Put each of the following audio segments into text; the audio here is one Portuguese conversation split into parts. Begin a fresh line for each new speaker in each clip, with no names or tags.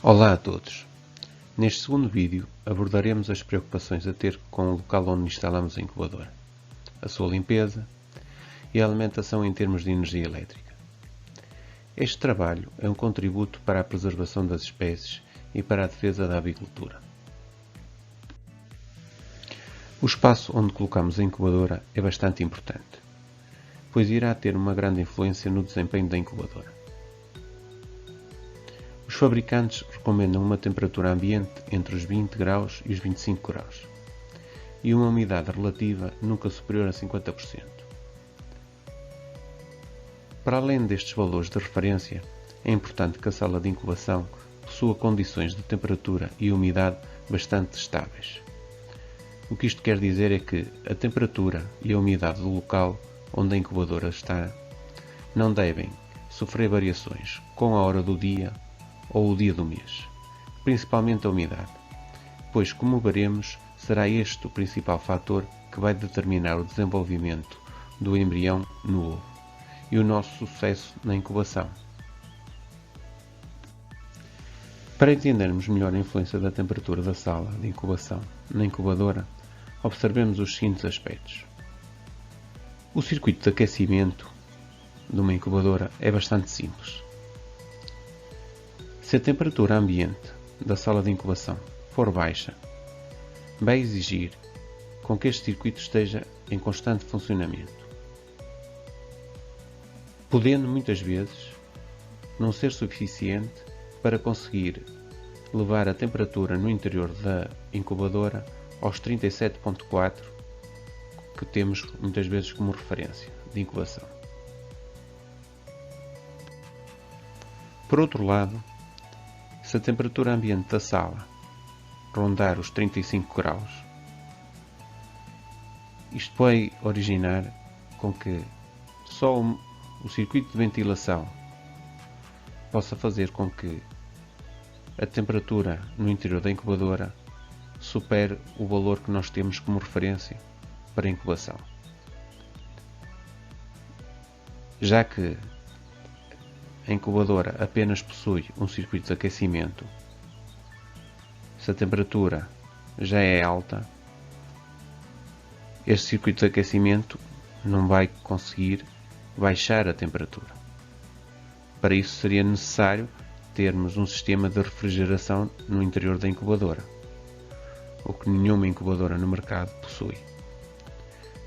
Olá a todos! Neste segundo vídeo abordaremos as preocupações a ter com o local onde instalamos a incubadora, a sua limpeza e a alimentação em termos de energia elétrica. Este trabalho é um contributo para a preservação das espécies e para a defesa da avicultura. O espaço onde colocamos a incubadora é bastante importante, pois irá ter uma grande influência no desempenho da incubadora. Os fabricantes recomendam uma temperatura ambiente entre os 20 graus e os 25 graus e uma umidade relativa nunca superior a 50%. Para além destes valores de referência, é importante que a sala de incubação possua condições de temperatura e umidade bastante estáveis. O que isto quer dizer é que a temperatura e a umidade do local onde a incubadora está não devem sofrer variações com a hora do dia ou o dia do mês, principalmente a umidade, pois, como veremos, será este o principal fator que vai determinar o desenvolvimento do embrião no ovo e o nosso sucesso na incubação. Para entendermos melhor a influência da temperatura da sala de incubação na incubadora, observemos os seguintes aspectos. O circuito de aquecimento de uma incubadora é bastante simples. Se a temperatura ambiente da sala de incubação for baixa, vai exigir com que este circuito esteja em constante funcionamento, podendo muitas vezes não ser suficiente para conseguir levar a temperatura no interior da incubadora aos 37,4 que temos muitas vezes como referência de incubação. Por outro lado, se a temperatura ambiente da sala rondar os 35 graus, isto vai originar com que só o circuito de ventilação possa fazer com que a temperatura no interior da incubadora supere o valor que nós temos como referência para a incubação. Já que a incubadora apenas possui um circuito de aquecimento, se a temperatura já é alta, este circuito de aquecimento não vai conseguir baixar a temperatura. Para isso seria necessário termos um sistema de refrigeração no interior da incubadora, o que nenhuma incubadora no mercado possui.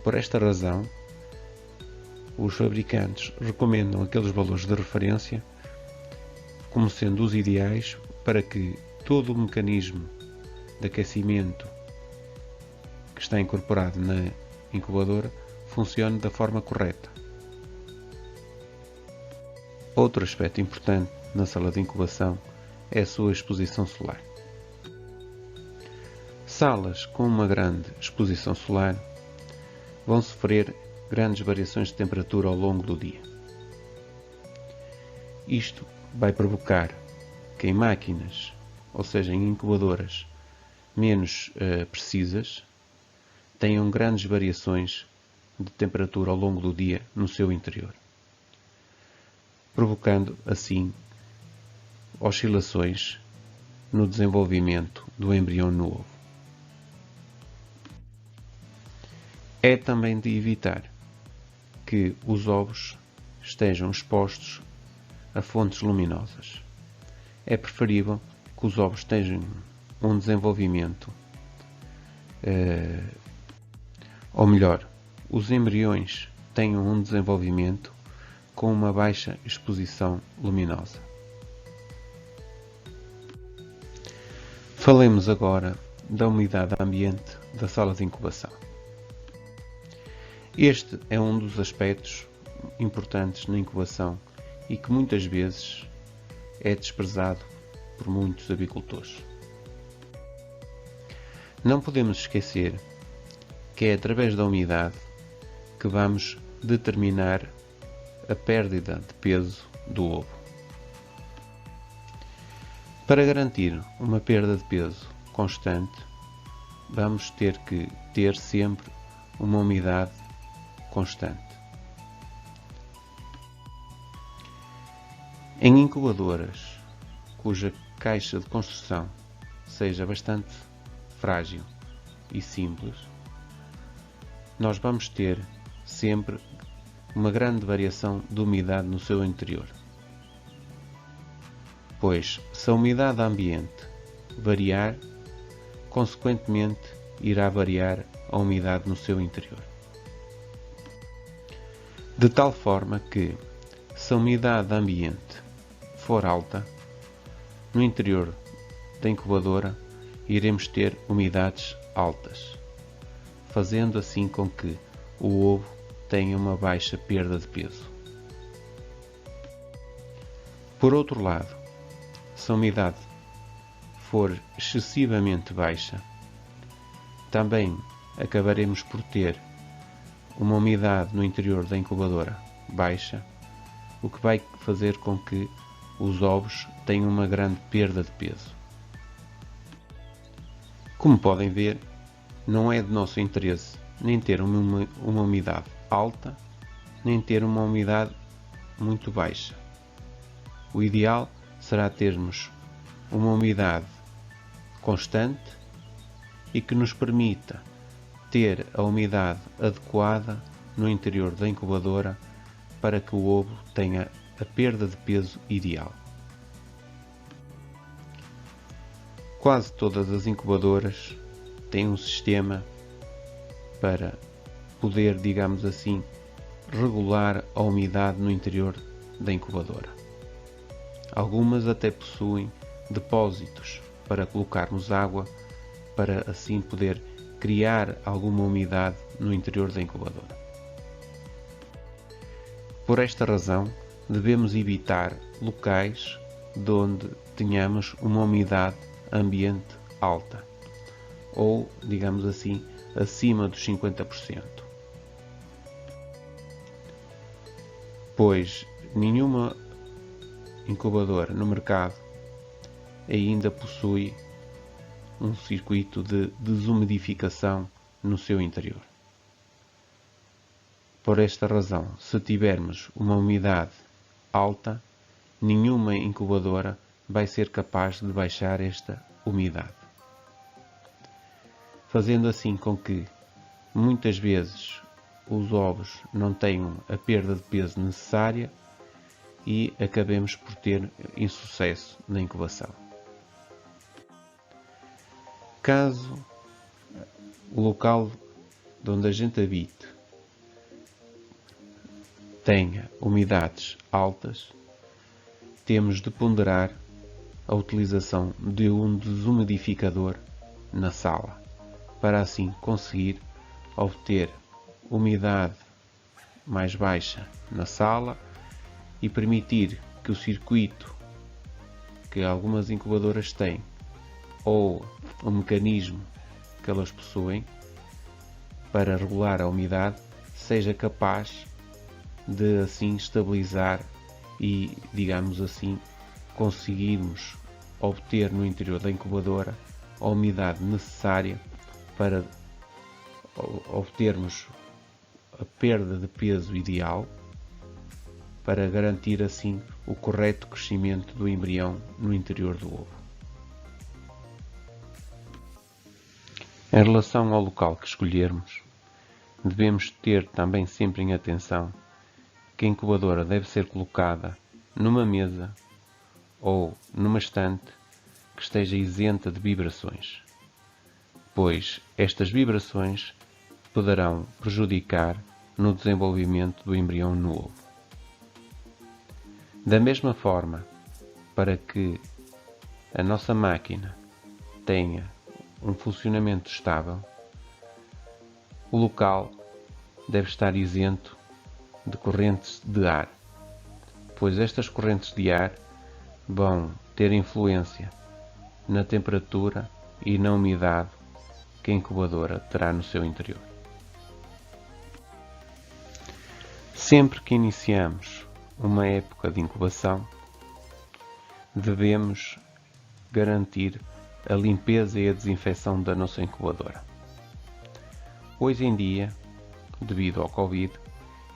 Por esta razão, os fabricantes recomendam aqueles valores de referência como sendo os ideais para que todo o mecanismo de aquecimento que está incorporado na incubadora funcione da forma correta. Outro aspecto importante na sala de incubação é a sua exposição solar. Salas com uma grande exposição solar vão sofrer grandes variações de temperatura ao longo do dia. Isto vai provocar que em máquinas, ou seja, em incubadoras menos precisas, tenham grandes variações de temperatura ao longo do dia no seu interior, provocando assim oscilações no desenvolvimento do embrião no ovo. É também de evitar que os ovos estejam expostos a fontes luminosas. É preferível que os ovos tenham um desenvolvimento, ou melhor, os embriões tenham um desenvolvimento com uma baixa exposição luminosa. Falemos agora da umidade ambiente da sala de incubação. Este é um dos aspectos importantes na incubação e que muitas vezes é desprezado por muitos avicultores. Não podemos esquecer que é através da umidade que vamos determinar a perda de peso do ovo. Para garantir uma perda de peso constante, vamos ter que ter sempre uma umidade constante. Em incubadoras cuja caixa de construção seja bastante frágil e simples, nós vamos ter sempre uma grande variação de umidade no seu interior. Pois, se a umidade ambiente variar, consequentemente irá variar a umidade no seu interior. De tal forma que, se a umidade ambiente for alta, no interior da incubadora iremos ter umidades altas, fazendo assim com que o ovo tenha uma baixa perda de peso. Por outro lado, se a umidade for excessivamente baixa, também acabaremos por ter uma umidade no interior da incubadora baixa, o que vai fazer com que os ovos tenham uma grande perda de peso. Como podem ver, não é de nosso interesse nem ter uma umidade alta, nem ter uma umidade muito baixa. O ideal será termos uma umidade constante e que nos permita ter a umidade adequada no interior da incubadora para que o ovo tenha a perda de peso ideal. Quase todas as incubadoras têm um sistema para poder, digamos assim, regular a umidade no interior da incubadora. Algumas até possuem depósitos para colocarmos água, para assim poder criar alguma umidade no interior da incubadora. Por esta razão, devemos evitar locais onde tenhamos uma umidade ambiente alta, ou, digamos assim, acima dos 50%. Pois nenhuma incubadora no mercado ainda possui um circuito de desumidificação no seu interior. Por esta razão, se tivermos uma umidade alta, nenhuma incubadora vai ser capaz de baixar esta umidade, fazendo assim com que muitas vezes os ovos não tenham a perda de peso necessária e acabemos por ter insucesso na incubação. Caso o local onde a gente habite tenha umidades altas, temos de ponderar a utilização de um desumidificador na sala, para assim conseguir obter umidade mais baixa na sala e permitir que o circuito que algumas incubadoras têm ou o mecanismo que elas possuem para regular a umidade seja capaz de assim estabilizar e, digamos assim, conseguirmos obter no interior da incubadora a umidade necessária para obtermos a perda de peso ideal, para garantir assim o correto crescimento do embrião no interior do ovo. Em relação ao local que escolhermos, devemos ter também sempre em atenção que a incubadora deve ser colocada numa mesa ou numa estante que esteja isenta de vibrações, pois estas vibrações poderão prejudicar no desenvolvimento do embrião no ovo. Da mesma forma, para que a nossa máquina tenha um funcionamento estável, o local deve estar isento de correntes de ar, pois estas correntes de ar vão ter influência na temperatura e na umidade que a incubadora terá no seu interior. Sempre que iniciamos uma época de incubação, devemos garantir a limpeza e a desinfecção da nossa incubadora. Hoje em dia, devido ao Covid,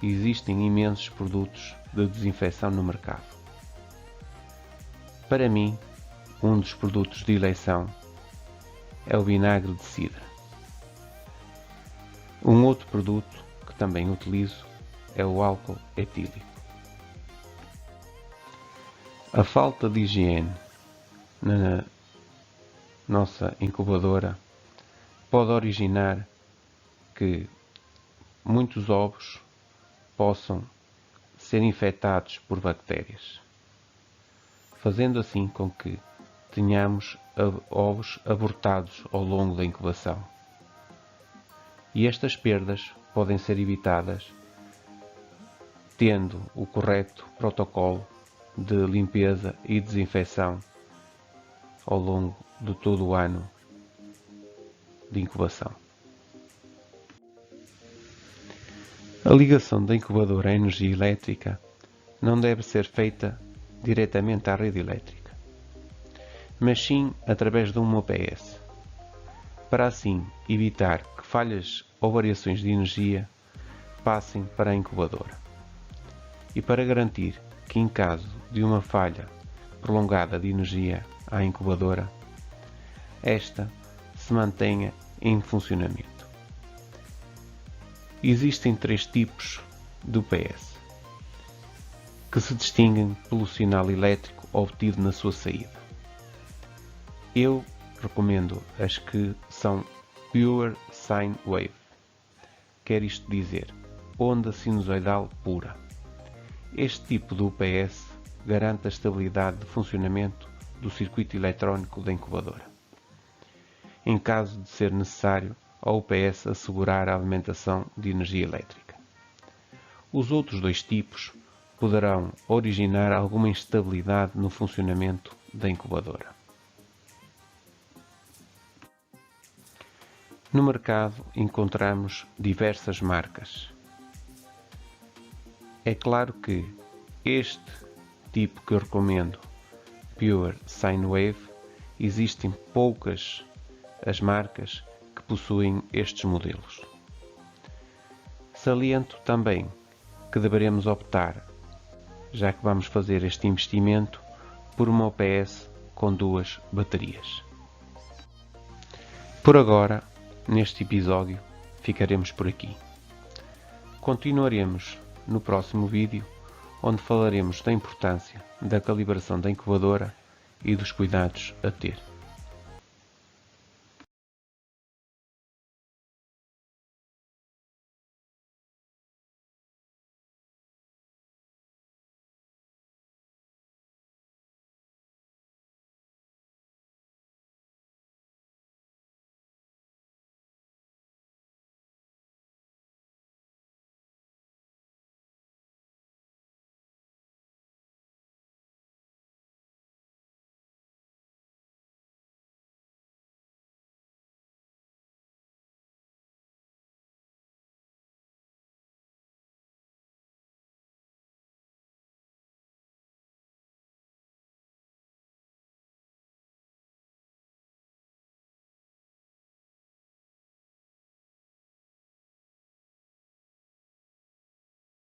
existem imensos produtos de desinfecção no mercado. Para mim, um dos produtos de eleição é o vinagre de cidra. Um outro produto que também utilizo é o álcool etílico. A falta de higiene na nossa incubadora pode originar que muitos ovos possam ser infectados por bactérias, fazendo assim com que tenhamos ovos abortados ao longo da incubação. E estas perdas podem ser evitadas tendo o correto protocolo de limpeza e desinfecção ao longo de todo o ano de incubação. A ligação da incubadora à energia elétrica não deve ser feita diretamente à rede elétrica, mas sim através de um UPS, para assim evitar que falhas ou variações de energia passem para a incubadora e para garantir que, em caso de uma falha prolongada de energia à incubadora, esta se mantenha em funcionamento. Existem 3 tipos de UPS, que se distinguem pelo sinal elétrico obtido na sua saída. Eu recomendo as que são Pure Sine Wave, quer isto dizer, onda sinusoidal pura. Este tipo de UPS garante a estabilidade de funcionamento do circuito eletrónico da incubadora. Em caso de ser necessário, a UPS assegurar a alimentação de energia elétrica. Os outros 2 tipos poderão originar alguma instabilidade no funcionamento da incubadora. No mercado encontramos diversas marcas. É claro que este tipo que eu recomendo, Pure Sine Wave, existem poucas as marcas que possuem estes modelos. Saliento também que deveremos optar, já que vamos fazer este investimento, por uma UPS com 2 baterias. Por agora, neste episódio, ficaremos por aqui. Continuaremos no próximo vídeo, onde falaremos da importância da calibração da incubadora e dos cuidados a ter.